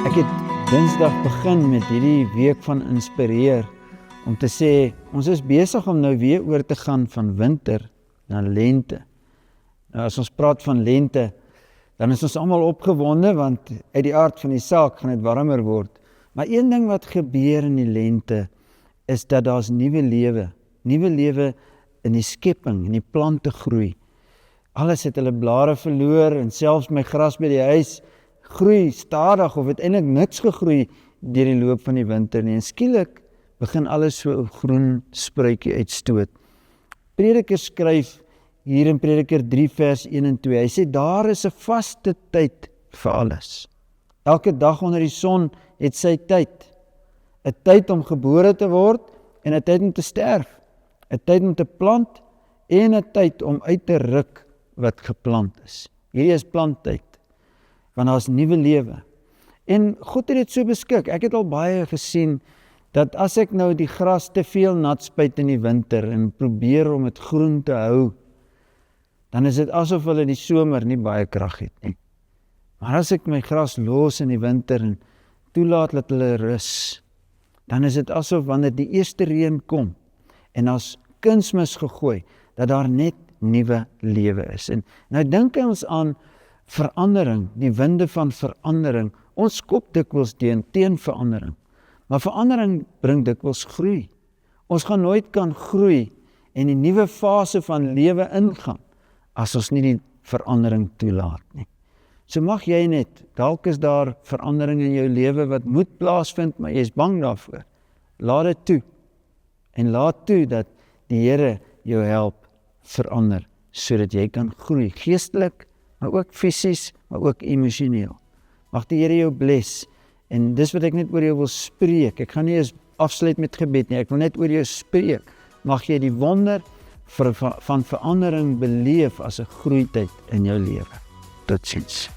Ek het Dinsdag begin met hierdie week van inspireer om te sê, ons is besig om nou weer oor te gaan van winter na lente. Nou as ons praat van lente, dan is ons almal opgewonde want uit die aard van die saak gaan dit warmer word. Maar een ding wat gebeur in die lente is dat daar's nuwe lewe in die skepping, in die plante groei. Alles het hulle blare verloor en selfs my gras by die huis groei stadig of het eintlik niks gegroei deur die loop van die winter nie. En skielik begin alles so 'n groen spruitjie uitstoot. Prediker skryf hier in Prediker 3 vers 1 en 2. Hy sê daar is 'n vaste tyd vir alles. Elke dag onder die son het sy tyd. 'n Tyd om gebore te word en 'n tyd om te sterf. 'n Tyd om te plant en 'n tyd om uit te ruk wat geplant is. Hierdie is planttyd, want daar is nuwe lewe. En God het dit so beskik. Ek het al baie gesien dat as ek nou die gras te veel nat spuit in die winter en probeer om dit groen te hou, dan is dit asof hulle die somer nie baie krag het nie. Maar as ek my gras los in die winter en toelaat dat hulle rus, dan is dit asof wanneer die eerste reën kom en as kunsmis gegooi, dat daar net nuwe lewe is. En nou dink ons aan verandering, die winde van verandering. Ons skop dikwels teen verandering. Maar verandering bring dikwels groei. Ons gaan nooit kan groei en 'n nuwe fase van lewe ingaan as ons nie die verandering toelaat nie. So mag jy net, dalk is daar verandering in jou lewe wat moet plaasvind, maar jy is bang daarvoor. Laat dit toe en laat toe dat die Here jou help verander, sodat jy kan groei, geestelik, maar ook fisies, maar ook emosioneel. Mag die Here jou bless, en dis wat ek net oor jou wil spreek. Ek gaan nie eens afsluit met gebed nie, ek wil net oor jou spreek. Mag jy die wonder van verandering beleef as 'n groeityd in jou lewe. Totsiens.